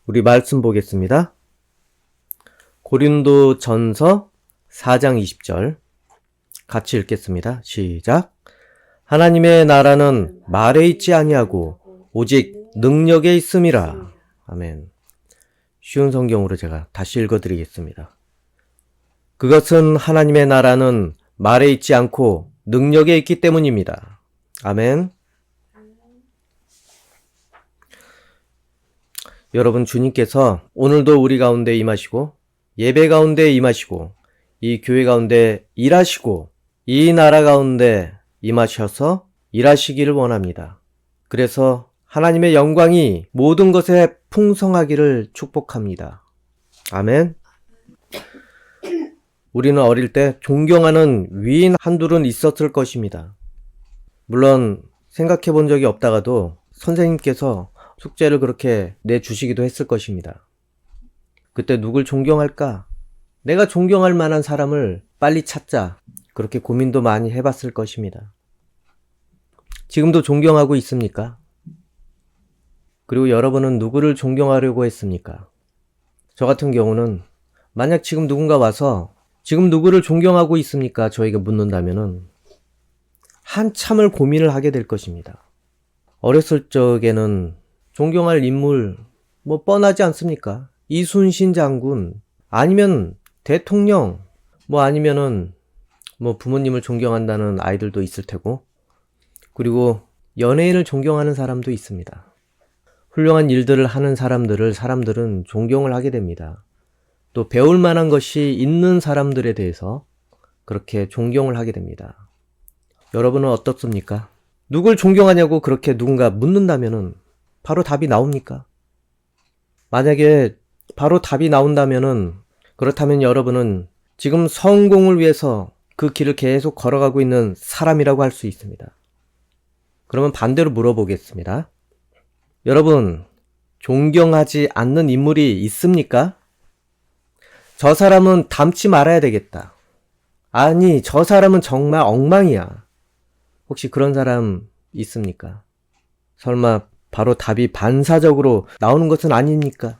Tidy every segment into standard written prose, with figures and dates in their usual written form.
우리 말씀 보겠습니다. 고린도 전서 4장 20절 같이 읽겠습니다. 시작. 하나님의 나라는 말에 있지 아니하고 오직 능력에 있음이라. 아멘. 쉬운 성경으로 제가 다시 읽어드리겠습니다. 그것은 하나님의 나라는 말에 있지 않고 능력에 있기 때문입니다. 아멘. 여러분, 주님께서 오늘도 우리 가운데 임하시고 예배 가운데 임하시고 이 교회 가운데 일하시고 이 나라 가운데 임하셔서 일하시기를 원합니다. 그래서 하나님의 영광이 모든 것에 풍성하기를 축복합니다. 아멘. 우리는 어릴 때 존경하는 위인 한둘은 있었을 것입니다. 물론 생각해 본 적이 없다가도 선생님께서 숙제를 그렇게 내주시기도 했을 것입니다. 그때 누굴 존경할까? 내가 존경할 만한 사람을 빨리 찾자. 그렇게 고민도 많이 해봤을 것입니다. 지금도 존경하고 있습니까? 그리고 여러분은 누구를 존경하려고 했습니까? 저 같은 경우는 만약 지금 누군가 와서 지금 누구를 존경하고 있습니까? 저에게 묻는다면은 한참을 고민을 하게 될 것입니다. 어렸을 적에는 존경할 인물 뻔하지 않습니까? 이순신 장군 아니면 대통령 아니면은 부모님을 존경한다는 아이들도 있을 테고 그리고 연예인을 존경하는 사람도 있습니다. 훌륭한 일들을 하는 사람들은 존경을 하게 됩니다. 또 배울 만한 것이 있는 사람들에 대해서 그렇게 존경을 하게 됩니다. 여러분은 어떻습니까? 누굴 존경하냐고 그렇게 누군가 묻는다면은 바로 답이 나옵니까? 만약에 바로 답이 나온다면은 그렇다면 여러분은 지금 성공을 위해서 그 길을 계속 걸어가고 있는 사람이라고 할 수 있습니다. 그러면 반대로 물어보겠습니다. 여러분, 존경하지 않는 인물이 있습니까? 저 사람은 닮지 말아야 되겠다. 아니, 저 사람은 정말 엉망이야. 혹시 그런 사람 있습니까? 설마 바로 답이 반사적으로 나오는 것은 아닙니까?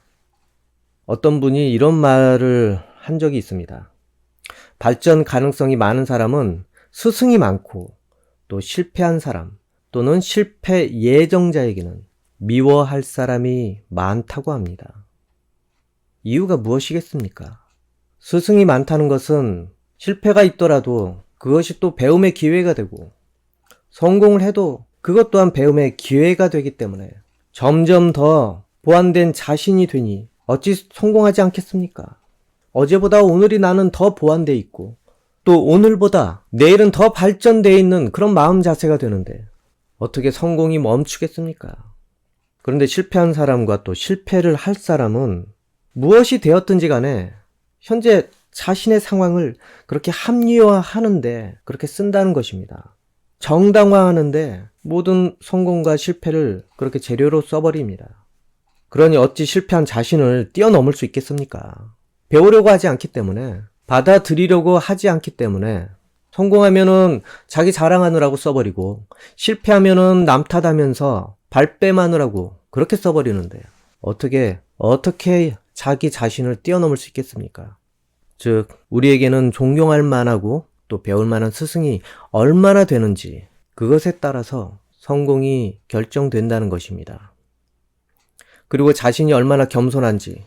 어떤 분이 이런 말을 한 적이 있습니다. 발전 가능성이 많은 사람은 스승이 많고 또 실패한 사람 또는 실패 예정자에게는 미워할 사람이 많다고 합니다. 이유가 무엇이겠습니까? 스승이 많다는 것은 실패가 있더라도 그것이 또 배움의 기회가 되고 성공을 해도 그것 또한 배움의 기회가 되기 때문에 점점 더 보완된 자신이 되니 어찌 성공하지 않겠습니까? 어제보다 오늘이 나는 더 보완돼 있고 또 오늘보다 내일은 더 발전돼 있는 그런 마음 자세가 되는데 어떻게 성공이 멈추겠습니까? 그런데 실패한 사람과 또 실패를 할 사람은 무엇이 되었든지 간에 현재 자신의 상황을 그렇게 합리화하는데 그렇게 쓴다는 것입니다. 정당화하는데 모든 성공과 실패를 그렇게 재료로 써버립니다. 그러니 어찌 실패한 자신을 뛰어넘을 수 있겠습니까? 배우려고 하지 않기 때문에, 받아들이려고 하지 않기 때문에 성공하면은 자기 자랑하느라고 써버리고 실패하면은 남 탓하면서 발뺌하느라고 그렇게 써버리는데 어떻게 자기 자신을 뛰어넘을 수 있겠습니까? 즉 우리에게는 존경할 만하고 또 배울 만한 스승이 얼마나 되는지 그것에 따라서 성공이 결정된다는 것입니다. 그리고 자신이 얼마나 겸손한지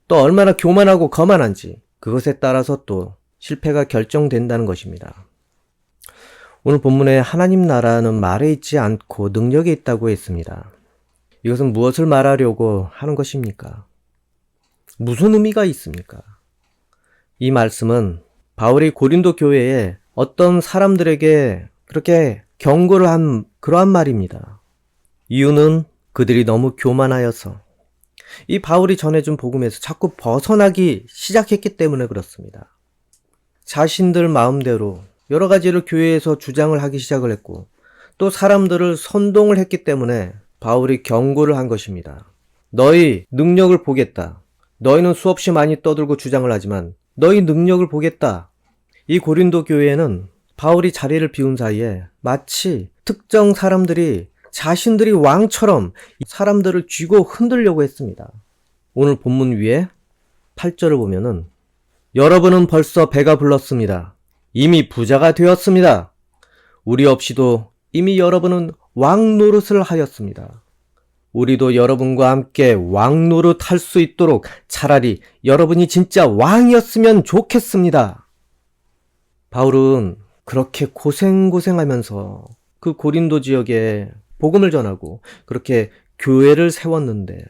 또 얼마나 교만하고 거만한지 그것에 따라서 또 실패가 결정된다는 것입니다. 오늘 본문에 하나님 나라는 말에 있지 않고 능력에 있다고 했습니다. 이것은 무엇을 말하려고 하는 것입니까? 무슨 의미가 있습니까? 이 말씀은 바울이 고린도 교회에 어떤 사람들에게 그렇게 경고를 한 그러한 말입니다. 이유는 그들이 너무 교만하여서 이 바울이 전해준 복음에서 자꾸 벗어나기 시작했기 때문에 그렇습니다. 자신들 마음대로 여러 가지를 교회에서 주장을 하기 시작을 했고 또 사람들을 선동을 했기 때문에 바울이 경고를 한 것입니다. 너희 능력을 보겠다. 너희는 수없이 많이 떠들고 주장을 하지만 너희 능력을 보겠다. 이 고린도 교회에는 바울이 자리를 비운 사이에 마치 특정 사람들이 자신들이 왕처럼 사람들을 쥐고 흔들려고 했습니다. 오늘 본문 위에 8절을 보면은 여러분은 벌써 배가 불렀습니다. 이미 부자가 되었습니다. 우리 없이도 이미 여러분은 왕 노릇을 하였습니다. 우리도 여러분과 함께 왕 노릇 할 수 있도록 차라리 여러분이 진짜 왕이었으면 좋겠습니다. 바울은 그렇게 고생하면서 그 고린도 지역에 복음을 전하고 그렇게 교회를 세웠는데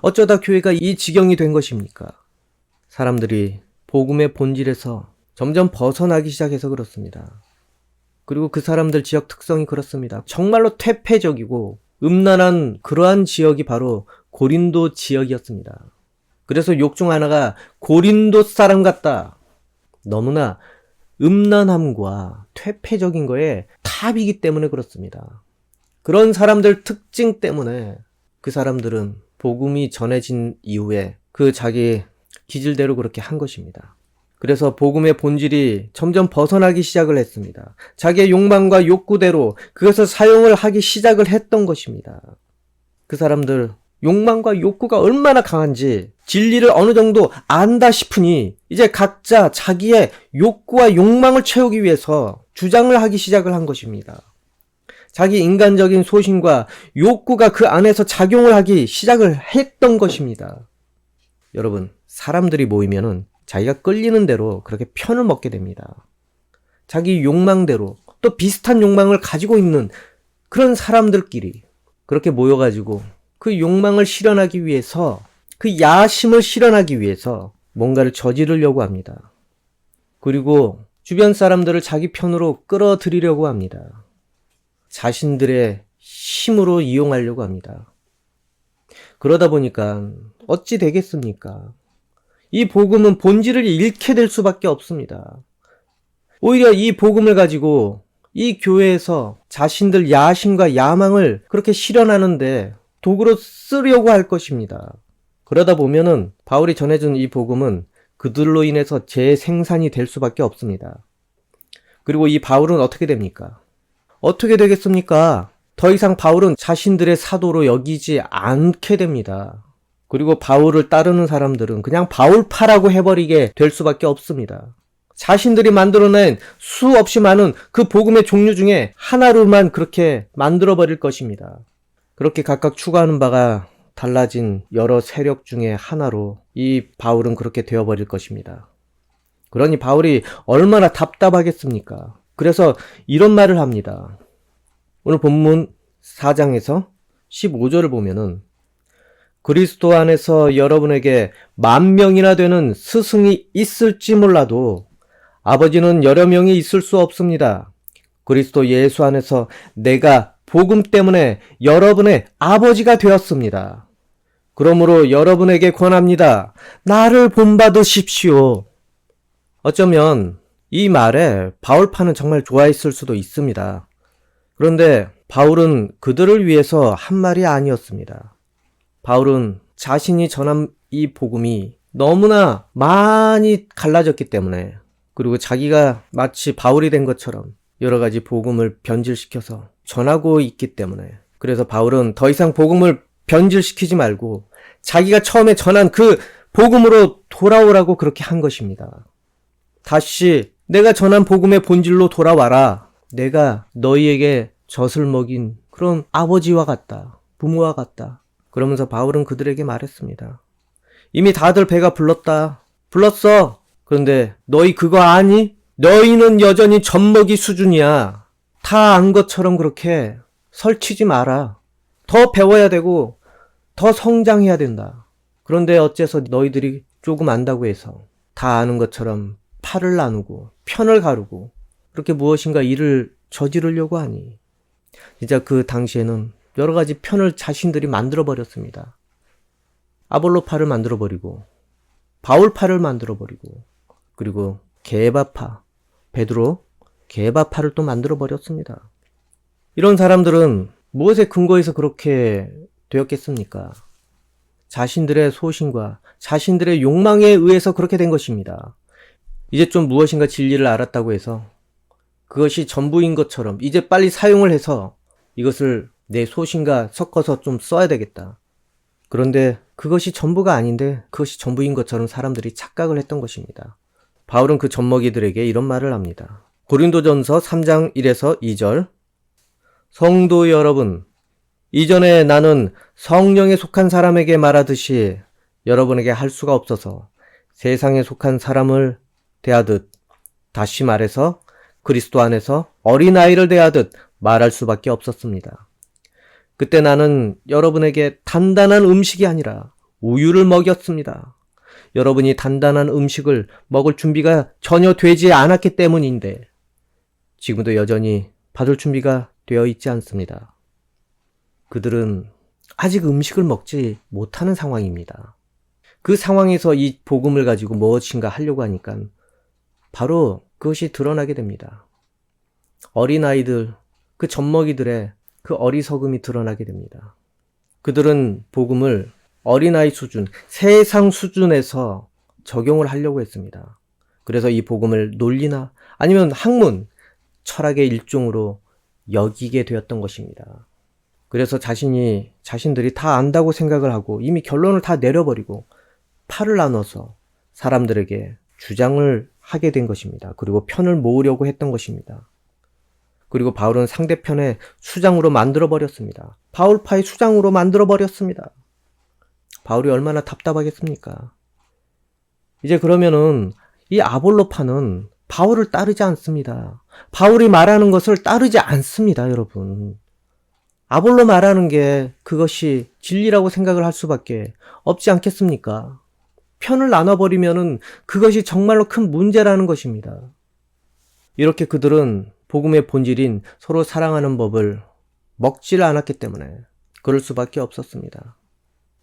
어쩌다 교회가 이 지경이 된 것입니까? 사람들이 복음의 본질에서 점점 벗어나기 시작해서 그렇습니다. 그리고 그 사람들 지역 특성이 그렇습니다. 정말로 퇴폐적이고 음란한 그러한 지역이 바로 고린도 지역이었습니다. 그래서 욕 중 하나가 고린도 사람 같다. 너무나 음란함과 퇴폐적인 거에 탑이기 때문에 그렇습니다. 그런 사람들 특징 때문에 그 사람들은 복음이 전해진 이후에 그 자기 기질대로 그렇게 한 것입니다. 그래서 복음의 본질이 점점 벗어나기 시작을 했습니다. 자기의 욕망과 욕구대로 그것을 사용을 하기 시작을 했던 것입니다. 그 사람들 욕망과 욕구가 얼마나 강한지 진리를 어느 정도 안다 싶으니 이제 각자 자기의 욕구와 욕망을 채우기 위해서 주장을 하기 시작을 한 것입니다. 자기 인간적인 소신과 욕구가 그 안에서 작용을 하기 시작을 했던 것입니다. 여러분, 사람들이 모이면은 자기가 끌리는 대로 그렇게 편을 먹게 됩니다. 자기 욕망대로 또 비슷한 욕망을 가지고 있는 그런 사람들끼리 그렇게 모여가지고 그 욕망을 실현하기 위해서 그 야심을 실현하기 위해서 뭔가를 저지르려고 합니다. 그리고 주변 사람들을 자기 편으로 끌어들이려고 합니다. 자신들의 힘으로 이용하려고 합니다. 그러다 보니까 어찌 되겠습니까? 이 복음은 본질을 잃게 될 수밖에 없습니다. 오히려 이 복음을 가지고 이 교회에서 자신들 야심과 야망을 그렇게 실현하는데 도구로 쓰려고 할 것입니다. 그러다 보면은 바울이 전해준 이 복음은 그들로 인해서 재생산이 될 수밖에 없습니다. 그리고 이 바울은 어떻게 됩니까? 어떻게 되겠습니까? 더 이상 바울은 자신들의 사도로 여기지 않게 됩니다. 그리고 바울을 따르는 사람들은 그냥 바울파라고 해버리게 될 수밖에 없습니다. 자신들이 만들어낸 수없이 많은 그 복음의 종류 중에 하나로만 그렇게 만들어버릴 것입니다. 그렇게 각각 추구하는 바가 달라진 여러 세력 중에 하나로 이 바울은 그렇게 되어버릴 것입니다. 그러니 바울이 얼마나 답답하겠습니까? 그래서 이런 말을 합니다. 오늘 본문 4장에서 15절을 보면은 그리스도 안에서 여러분에게 10,000명이나 되는 스승이 있을지 몰라도 아버지는 여러 명이 있을 수 없습니다. 그리스도 예수 안에서 내가 복음 때문에 여러분의 아버지가 되었습니다. 그러므로 여러분에게 권합니다. 나를 본받으십시오. 어쩌면 이 말에 바울파는 정말 좋아했을 수도 있습니다. 그런데 바울은 그들을 위해서 한 말이 아니었습니다. 바울은 자신이 전한 이 복음이 너무나 많이 갈라졌기 때문에 그리고 자기가 마치 바울이 된 것처럼 여러 가지 복음을 변질시켜서 전하고 있기 때문에 그래서 바울은 더 이상 복음을 변질시키지 말고 자기가 처음에 전한 그 복음으로 돌아오라고 그렇게 한 것입니다. 다시 내가 전한 복음의 본질로 돌아와라. 내가 너희에게 젖을 먹인 그런 아버지와 같다. 부모와 같다. 그러면서 바울은 그들에게 말했습니다. 이미 다들 배가 불렀다. 불렀어. 그런데 너희 그거 아니? 너희는 여전히 젖먹이 수준이야. 다 안 것처럼 그렇게 설치지 마라. 더 배워야 되고 더 성장해야 된다. 그런데 어째서 너희들이 조금 안다고 해서 다 아는 것처럼 팔을 나누고 편을 가르고 그렇게 무엇인가 일을 저지르려고 하니. 진짜 그 당시에는 여러 가지 편을 자신들이 만들어버렸습니다. 아볼로파를 만들어버리고 바울파를 만들어버리고 그리고 게바파, 베드로 게바파를 또 만들어버렸습니다. 이런 사람들은 무엇에 근거해서 그렇게 되었겠습니까? 자신들의 소신과 자신들의 욕망에 의해서 그렇게 된 것입니다. 이제 좀 무엇인가 진리를 알았다고 해서 그것이 전부인 것처럼 이제 빨리 사용을 해서 이것을 내 소신과 섞어서 좀 써야 되겠다. 그런데 그것이 전부가 아닌데 그것이 전부인 것처럼 사람들이 착각을 했던 것입니다. 바울은 그 젖먹이들에게 이런 말을 합니다. 고린도전서 3장 1에서 2절. 성도 여러분, 이전에 나는 성령에 속한 사람에게 말하듯이 여러분에게 할 수가 없어서 세상에 속한 사람을 대하듯, 다시 말해서 그리스도 안에서 어린아이를 대하듯 말할 수밖에 없었습니다. 그때 나는 여러분에게 단단한 음식이 아니라 우유를 먹였습니다. 여러분이 단단한 음식을 먹을 준비가 전혀 되지 않았기 때문인데 지금도 여전히 받을 준비가 되어 있지 않습니다. 그들은 아직 음식을 먹지 못하는 상황입니다. 그 상황에서 이 복음을 가지고 무엇인가 하려고 하니까 바로 그것이 드러나게 됩니다. 어린아이들, 그 젖먹이들의 그 어리석음이 드러나게 됩니다. 그들은 복음을 어린아이 수준, 세상 수준에서 적용을 하려고 했습니다. 그래서 이 복음을 논리나 아니면 학문, 철학의 일종으로 여기게 되었던 것입니다. 그래서 자신들이 다 안다고 생각을 하고 이미 결론을 다 내려버리고 팔을 나눠서 사람들에게 주장을 하게 된 것입니다. 그리고 편을 모으려고 했던 것입니다. 그리고 바울은 상대편의 수장으로 만들어버렸습니다. 바울파의 수장으로 만들어버렸습니다. 바울이 얼마나 답답하겠습니까? 이제 그러면은 이 아볼로파는 바울을 따르지 않습니다. 바울이 말하는 것을 따르지 않습니다, 여러분. 아볼로 말하는 게 그것이 진리라고 생각을 할 수밖에 없지 않겠습니까? 편을 나눠버리면은 그것이 정말로 큰 문제라는 것입니다. 이렇게 그들은 복음의 본질인 서로 사랑하는 법을 먹지를 않았기 때문에 그럴 수밖에 없었습니다.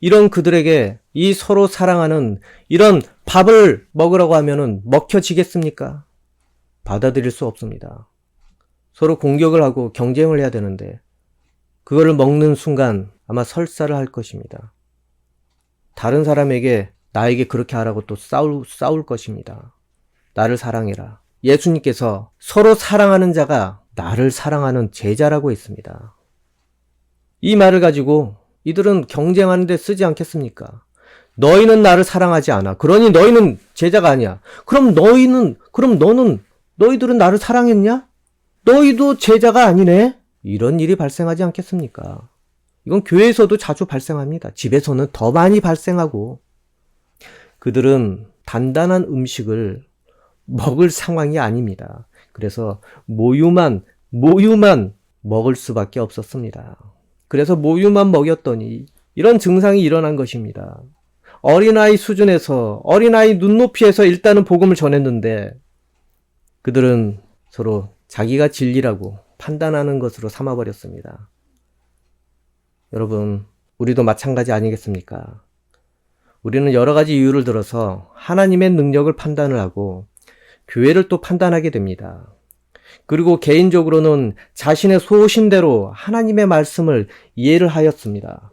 이런 그들에게 이 서로 사랑하는 이런 밥을 먹으라고 하면은 먹혀지겠습니까? 받아들일 수 없습니다. 서로 공격을 하고 경쟁을 해야 되는데 그거를 먹는 순간 아마 설사를 할 것입니다. 다른 사람에게 나에게 그렇게 하라고 또 싸울 것입니다. 나를 사랑해라. 예수님께서 서로 사랑하는 자가 나를 사랑하는 제자라고 했습니다. 이 말을 가지고 이들은 경쟁하는 데 쓰지 않겠습니까? 너희는 나를 사랑하지 않아. 그러니 너희는 제자가 아니야. 그럼 너희들은 나를 사랑했냐? 너희도 제자가 아니네? 이런 일이 발생하지 않겠습니까? 이건 교회에서도 자주 발생합니다. 집에서는 더 많이 발생하고. 그들은 단단한 음식을 먹을 상황이 아닙니다. 그래서 모유만 먹을 수밖에 없었습니다. 그래서 모유만 먹였더니 이런 증상이 일어난 것입니다. 어린아이 수준에서, 어린아이 눈높이에서 일단은 복음을 전했는데 그들은 서로 자기가 진리라고 판단하는 것으로 삼아버렸습니다. 여러분, 우리도 마찬가지 아니겠습니까? 우리는 여러 가지 이유를 들어서 하나님의 능력을 판단을 하고 교회를 또 판단하게 됩니다. 그리고 개인적으로는 자신의 소신대로 하나님의 말씀을 이해를 하였습니다.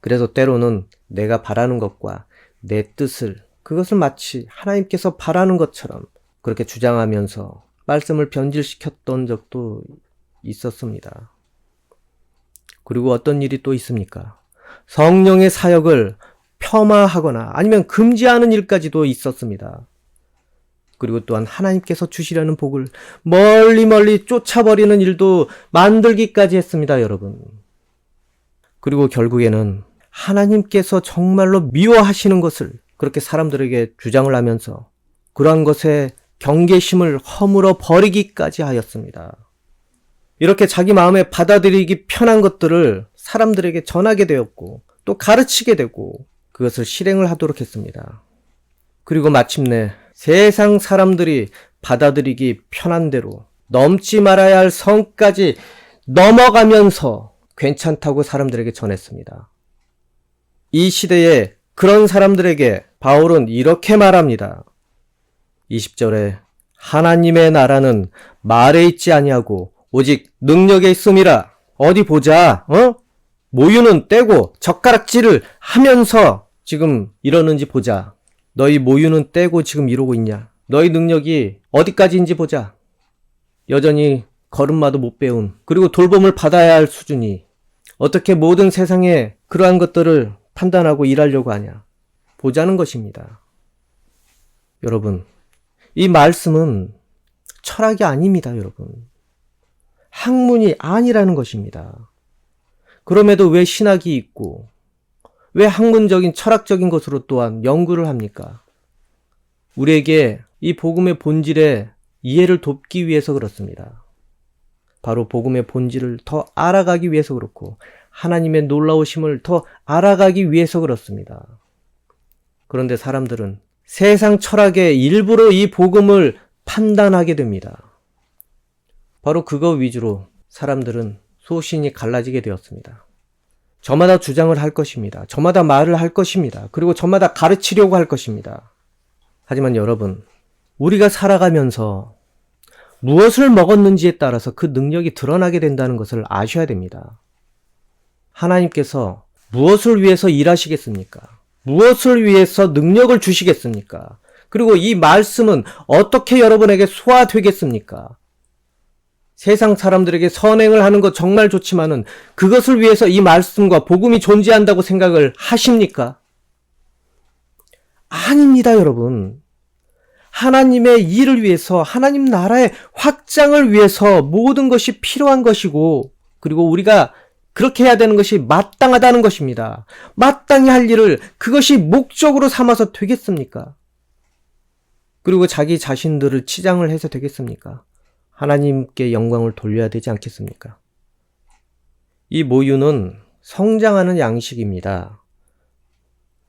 그래서 때로는 내가 바라는 것과 내 뜻을, 그것을 마치 하나님께서 바라는 것처럼 그렇게 주장하면서 말씀을 변질시켰던 적도 있었습니다. 그리고 어떤 일이 또 있습니까? 성령의 사역을 폄하하거나 아니면 금지하는 일까지도 있었습니다. 그리고 또한 하나님께서 주시려는 복을 멀리 쫓아버리는 일도 만들기까지 했습니다, 여러분. 그리고 결국에는 하나님께서 정말로 미워하시는 것을 그렇게 사람들에게 주장을 하면서 그러한 것에 경계심을 허물어 버리기까지 하였습니다. 이렇게 자기 마음에 받아들이기 편한 것들을 사람들에게 전하게 되었고 또 가르치게 되고 그것을 실행을 하도록 했습니다. 그리고 마침내 세상 사람들이 받아들이기 편한 대로 넘지 말아야 할 선까지 넘어가면서 괜찮다고 사람들에게 전했습니다. 이 시대에 그런 사람들에게 바울은 이렇게 말합니다. 20절에 하나님의 나라는 말에 있지 아니하고 오직 능력에 있음이라. 어디 보자. 모유는 떼고 젓가락질을 하면서 지금 이러는지 보자. 너희 모유는 떼고 지금 이러고 있냐? 너희 능력이 어디까지인지 보자. 여전히 걸음마도 못 배운, 그리고 돌봄을 받아야 할 수준이 어떻게 모든 세상에 그러한 것들을 판단하고 일하려고 하냐? 보자는 것입니다. 여러분, 이 말씀은 철학이 아닙니다, 여러분. 학문이 아니라는 것입니다. 그럼에도 왜 신학이 있고, 왜 학문적인 철학적인 것으로 또한 연구를 합니까? 우리에게 이 복음의 본질의 이해를 돕기 위해서 그렇습니다. 바로 복음의 본질을 더 알아가기 위해서 그렇고 하나님의 놀라우심을 더 알아가기 위해서 그렇습니다. 그런데 사람들은 세상 철학의 일부러 이 복음을 판단하게 됩니다. 바로 그거 위주로 사람들은 소신이 갈라지게 되었습니다. 저마다 주장을 할 것입니다. 저마다 말을 할 것입니다. 그리고 저마다 가르치려고 할 것입니다. 하지만 여러분, 우리가 살아가면서 무엇을 먹었는지에 따라서 그 능력이 드러나게 된다는 것을 아셔야 됩니다. 하나님께서 무엇을 위해서 일하시겠습니까? 무엇을 위해서 능력을 주시겠습니까? 그리고 이 말씀은 어떻게 여러분에게 소화되겠습니까? 세상 사람들에게 선행을 하는 것 정말 좋지만은 그것을 위해서 이 말씀과 복음이 존재한다고 생각을 하십니까? 아닙니다, 여러분. 하나님의 일을 위해서, 하나님 나라의 확장을 위해서 모든 것이 필요한 것이고, 그리고 우리가 그렇게 해야 되는 것이 마땅하다는 것입니다. 마땅히 할 일을 그것이 목적으로 삼아서 되겠습니까? 그리고 자기 자신들을 치장을 해서 되겠습니까? 하나님께 영광을 돌려야 되지 않겠습니까? 이 모유는 성장하는 양식입니다.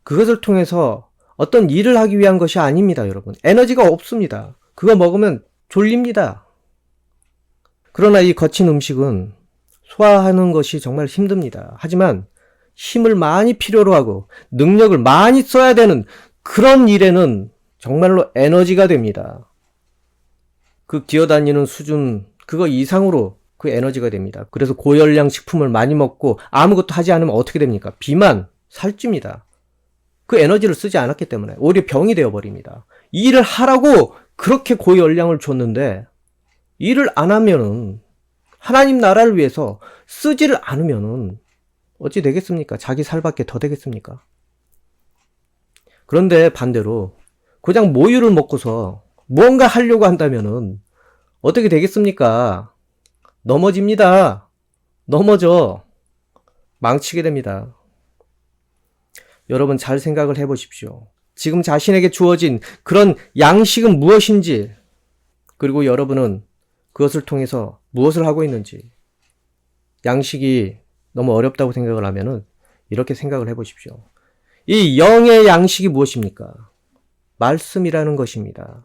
그것을 통해서 어떤 일을 하기 위한 것이 아닙니다, 여러분. 에너지가 없습니다. 그거 먹으면 졸립니다. 그러나 이 거친 음식은 소화하는 것이 정말 힘듭니다. 하지만 힘을 많이 필요로 하고 능력을 많이 써야 되는 그런 일에는 정말로 에너지가 됩니다. 그 기어다니는 수준, 그거 이상으로 그 에너지가 됩니다. 그래서 고열량 식품을 많이 먹고 아무것도 하지 않으면 어떻게 됩니까? 비만, 살찝니다. 그 에너지를 쓰지 않았기 때문에 오히려 병이 되어버립니다. 일을 하라고 그렇게 고열량을 줬는데 일을 안 하면은 하나님 나라를 위해서 쓰지를 않으면은 어찌 되겠습니까? 자기 살밖에 더 되겠습니까? 그런데 반대로 그냥 모유를 먹고서 뭔가 하려고 한다면은 어떻게 되겠습니까? 넘어집니다. 넘어져. 망치게 됩니다. 여러분 잘 생각을 해보십시오. 지금 자신에게 주어진 그런 양식은 무엇인지, 그리고 여러분은 그것을 통해서 무엇을 하고 있는지. 양식이 너무 어렵다고 생각을 하면은 이렇게 생각을 해보십시오. 이 영의 양식이 무엇입니까? 말씀이라는 것입니다.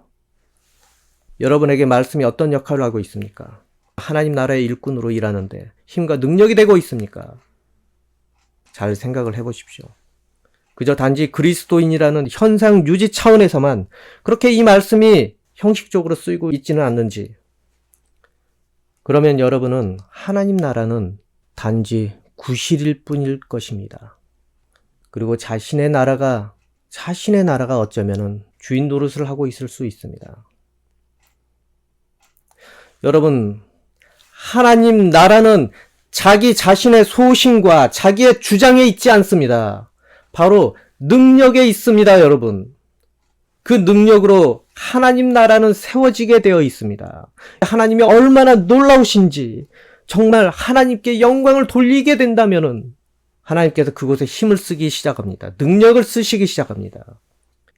여러분에게 말씀이 어떤 역할을 하고 있습니까? 하나님 나라의 일꾼으로 일하는데 힘과 능력이 되고 있습니까? 잘 생각을 해보십시오. 그저 단지 그리스도인이라는 현상 유지 차원에서만 그렇게 이 말씀이 형식적으로 쓰이고 있지는 않는지. 그러면 여러분은 하나님 나라는 단지 구실일 뿐일 것입니다. 그리고 자신의 나라가 어쩌면은 주인 노릇을 하고 있을 수 있습니다. 여러분, 하나님 나라는 자기 자신의 소신과 자기의 주장에 있지 않습니다. 바로 능력에 있습니다, 여러분. 그 능력으로 하나님 나라는 세워지게 되어 있습니다. 하나님이 얼마나 놀라우신지, 정말 하나님께 영광을 돌리게 된다면은 하나님께서 그곳에 힘을 쓰기 시작합니다. 능력을 쓰시기 시작합니다.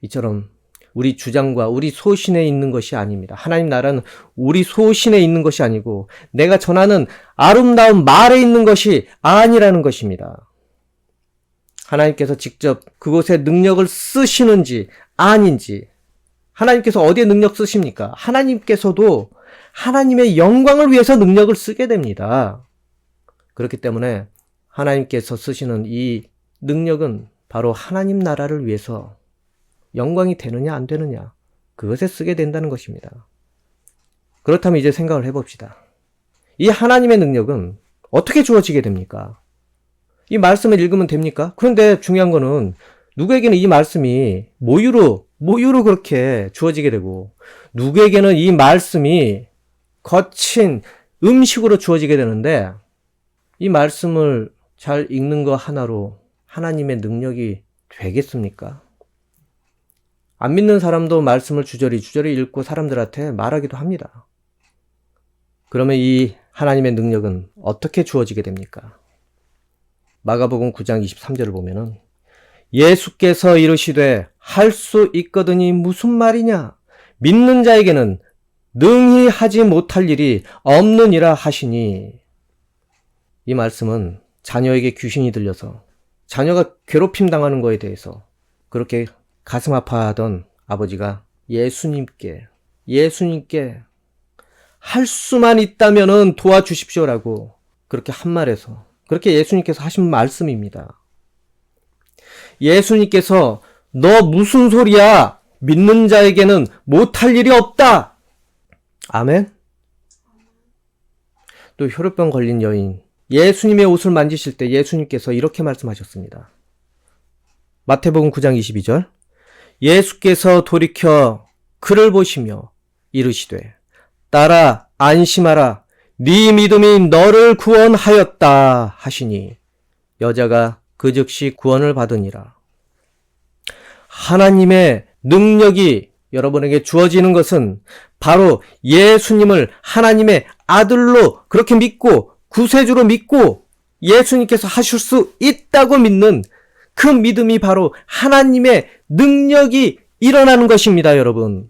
이처럼 우리 주장과 우리 소신에 있는 것이 아닙니다. 하나님 나라는 우리 소신에 있는 것이 아니고 내가 전하는 아름다운 말에 있는 것이 아니라는 것입니다. 하나님께서 직접 그곳에 능력을 쓰시는지 아닌지, 하나님께서 어디에 능력 쓰십니까? 하나님께서도 하나님의 영광을 위해서 능력을 쓰게 됩니다. 그렇기 때문에 하나님께서 쓰시는 이 능력은 바로 하나님 나라를 위해서 영광이 되느냐 안 되느냐, 그것에 쓰게 된다는 것입니다. 그렇다면 이제 생각을 해봅시다. 이 하나님의 능력은 어떻게 주어지게 됩니까? 이 말씀을 읽으면 됩니까? 그런데 중요한 거는 누구에게는 이 말씀이 모유로 그렇게 주어지게 되고, 누구에게는 이 말씀이 거친 음식으로 주어지게 되는데, 이 말씀을 잘 읽는 거 하나로 하나님의 능력이 되겠습니까? 안 믿는 사람도 말씀을 주저리 읽고 사람들한테 말하기도 합니다. 그러면 이 하나님의 능력은 어떻게 주어지게 됩니까? 마가복음 9장 23절을 보면은 예수께서 이르시되 할 수 있거든이 무슨 말이냐? 믿는 자에게는 능히 하지 못할 일이 없느니라 하시니. 이 말씀은 자녀에게 귀신이 들려서 자녀가 괴롭힘 당하는 거에 대해서 그렇게 가슴 아파하던 아버지가 예수님께 할 수만 있다면은 도와주십시오라고 그렇게 한 말에서 그렇게 예수님께서 하신 말씀입니다. 예수님께서 너 무슨 소리야? 믿는 자에게는 못할 일이 없다. 아멘. 또 혈우병 걸린 여인, 예수님의 옷을 만지실 때 예수님께서 이렇게 말씀하셨습니다. 마태복음 9장 22절. 예수께서 돌이켜 그를 보시며 이르시되 딸아 안심하라 네 믿음이 너를 구원하였다 하시니 여자가 그 즉시 구원을 받으니라. 하나님의 능력이 여러분에게 주어지는 것은 바로 예수님을 하나님의 아들로 그렇게 믿고 구세주로 믿고 예수님께서 하실 수 있다고 믿는 그 믿음이 바로 하나님의 능력이 일어나는 것입니다, 여러분.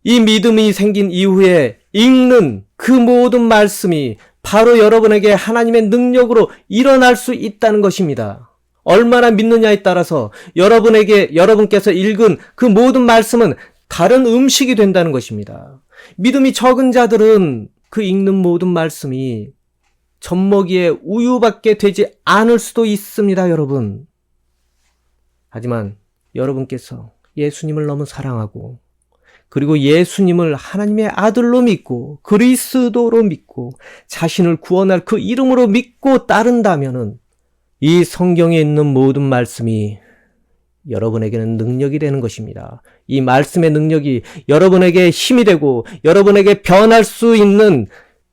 이 믿음이 생긴 이후에 읽는 그 모든 말씀이 바로 여러분에게 하나님의 능력으로 일어날 수 있다는 것입니다. 얼마나 믿느냐에 따라서 여러분께서 읽은 그 모든 말씀은 다른 음식이 된다는 것입니다. 믿음이 적은 자들은 그 읽는 모든 말씀이 젖먹이에 우유밖에 되지 않을 수도 있습니다, 여러분. 하지만 여러분께서 예수님을 너무 사랑하고 그리고 예수님을 하나님의 아들로 믿고 그리스도로 믿고 자신을 구원할 그 이름으로 믿고 따른다면은 이 성경에 있는 모든 말씀이 여러분에게는 능력이 되는 것입니다. 이 말씀의 능력이 여러분에게 힘이 되고 여러분에게 변할 수 있는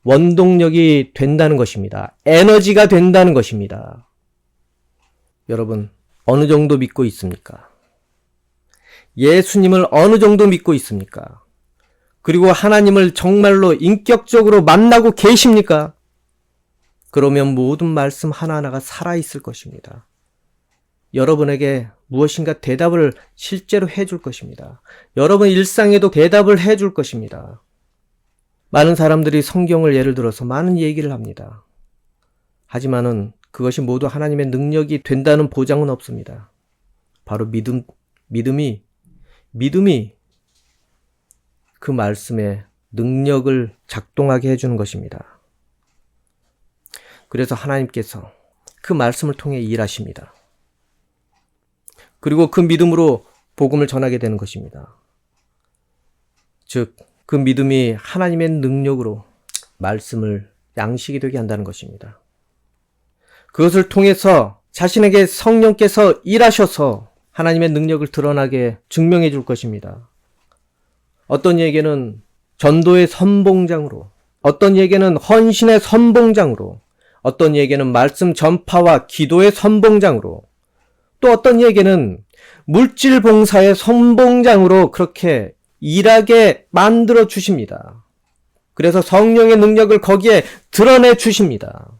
원동력이 된다는 것입니다. 에너지가 된다는 것입니다. 여러분, 어느 정도 믿고 있습니까? 예수님을 어느 정도 믿고 있습니까? 그리고 하나님을 정말로 인격적으로 만나고 계십니까? 그러면 모든 말씀 하나하나가 살아있을 것입니다. 여러분에게 무엇인가 대답을 실제로 해줄 것입니다. 여러분 일상에도 대답을 해줄 것입니다. 많은 사람들이 성경을 예를 들어서 많은 얘기를 합니다. 하지만은 그것이 모두 하나님의 능력이 된다는 보장은 없습니다. 바로 믿음이 그 말씀의 능력을 작동하게 해주는 것입니다. 그래서 하나님께서 그 말씀을 통해 일하십니다. 그리고 그 믿음으로 복음을 전하게 되는 것입니다. 즉, 그 믿음이 하나님의 능력으로 말씀을 양식이 되게 한다는 것입니다. 그것을 통해서 자신에게 성령께서 일하셔서 하나님의 능력을 드러나게 증명해 줄 것입니다. 어떤 이에게는 전도의 선봉장으로, 어떤 이에게는 헌신의 선봉장으로, 어떤 이에게는 말씀 전파와 기도의 선봉장으로, 또 어떤 이에게는 물질 봉사의 선봉장으로 그렇게 일하게 만들어 주십니다. 그래서 성령의 능력을 거기에 드러내 주십니다.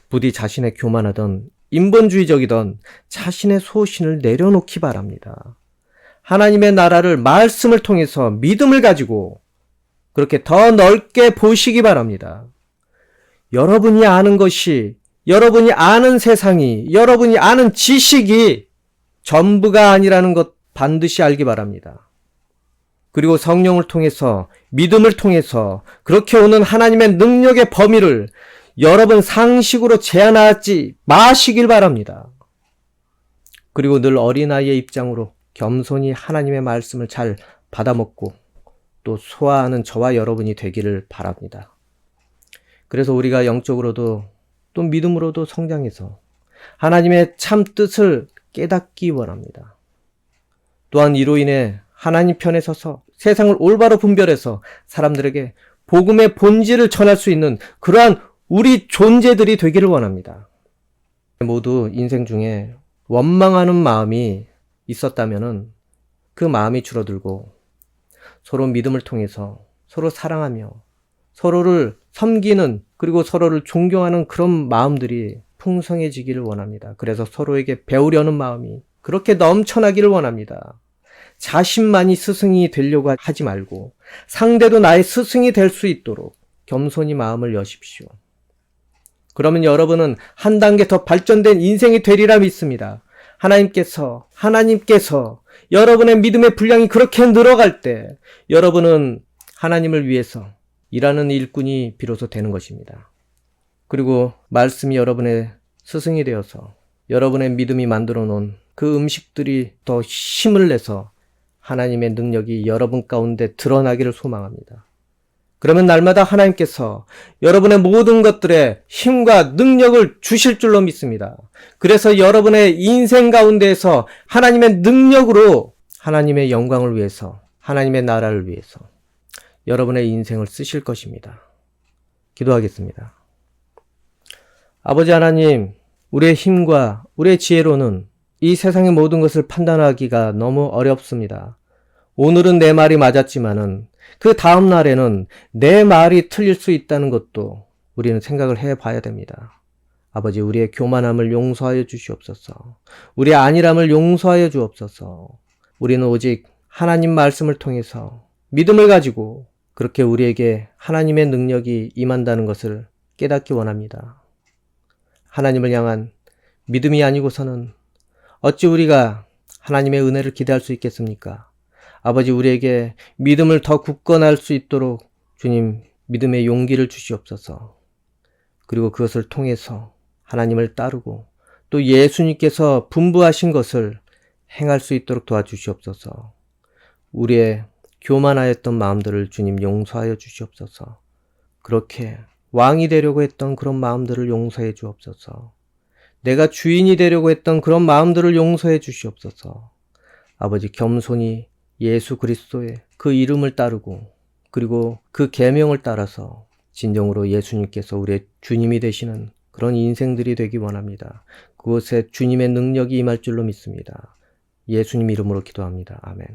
부디 자신의 교만하던 인본주의적이던 자신의 소신을 내려놓기 바랍니다. 하나님의 나라를 말씀을 통해서 믿음을 가지고 그렇게 더 넓게 보시기 바랍니다. 여러분이 아는 것이, 여러분이 아는 세상이, 여러분이 아는 지식이 전부가 아니라는 것 반드시 알기 바랍니다. 그리고 성령을 통해서, 믿음을 통해서 그렇게 오는 하나님의 능력의 범위를 여러분 상식으로 제한하지 마시길 바랍니다. 그리고 늘 어린아이의 입장으로 겸손히 하나님의 말씀을 잘 받아먹고 또 소화하는 저와 여러분이 되기를 바랍니다. 그래서 우리가 영적으로도 또 믿음으로도 성장해서 하나님의 참 뜻을 깨닫기 원합니다. 또한 이로 인해 하나님 편에 서서 세상을 올바로 분별해서 사람들에게 복음의 본질을 전할 수 있는 그러한 우리 존재들이 되기를 원합니다. 모두 인생 중에 원망하는 마음이 있었다면은 그 마음이 줄어들고 서로 믿음을 통해서 서로 사랑하며 서로를 섬기는 그리고 서로를 존경하는 그런 마음들이 풍성해지기를 원합니다. 그래서 서로에게 배우려는 마음이 그렇게 넘쳐나기를 원합니다. 자신만이 스승이 되려고 하지 말고 상대도 나의 스승이 될 수 있도록 겸손히 마음을 여십시오. 그러면 여러분은 한 단계 더 발전된 인생이 되리라 믿습니다. 하나님께서 여러분의 믿음의 분량이 그렇게 늘어갈 때 여러분은 하나님을 위해서 일하는 일꾼이 비로소 되는 것입니다. 그리고 말씀이 여러분의 스승이 되어서 여러분의 믿음이 만들어 놓은 그 음식들이 더 힘을 내서 하나님의 능력이 여러분 가운데 드러나기를 소망합니다. 그러면 날마다 하나님께서 여러분의 모든 것들에 힘과 능력을 주실 줄로 믿습니다. 그래서 여러분의 인생 가운데에서 하나님의 능력으로 하나님의 영광을 위해서, 하나님의 나라를 위해서 여러분의 인생을 쓰실 것입니다. 기도하겠습니다. 아버지 하나님, 우리의 힘과 우리의 지혜로는 이 세상의 모든 것을 판단하기가 너무 어렵습니다. 오늘은 내 말이 맞았지만은 그 다음 날에는 내 말이 틀릴 수 있다는 것도 우리는 생각을 해봐야 됩니다. 아버지, 우리의 교만함을 용서하여 주시옵소서. 우리의 안일함을 용서하여 주옵소서. 우리는 오직 하나님 말씀을 통해서 믿음을 가지고 그렇게 우리에게 하나님의 능력이 임한다는 것을 깨닫기 원합니다. 하나님을 향한 믿음이 아니고서는 어찌 우리가 하나님의 은혜를 기대할 수 있겠습니까? 아버지, 우리에게 믿음을 더 굳건할 수 있도록 주님 믿음의 용기를 주시옵소서. 그리고 그것을 통해서 하나님을 따르고 또 예수님께서 분부하신 것을 행할 수 있도록 도와주시옵소서. 우리의 교만하였던 마음들을 주님 용서하여 주시옵소서. 그렇게 왕이 되려고 했던 그런 마음들을 용서해 주옵소서. 내가 주인이 되려고 했던 그런 마음들을 용서해 주시옵소서. 아버지, 겸손히 예수 그리스도의 그 이름을 따르고 그리고 그 계명을 따라서 진정으로 예수님께서 우리의 주님이 되시는 그런 인생들이 되기 원합니다. 그곳에 주님의 능력이 임할 줄로 믿습니다. 예수님 이름으로 기도합니다. 아멘.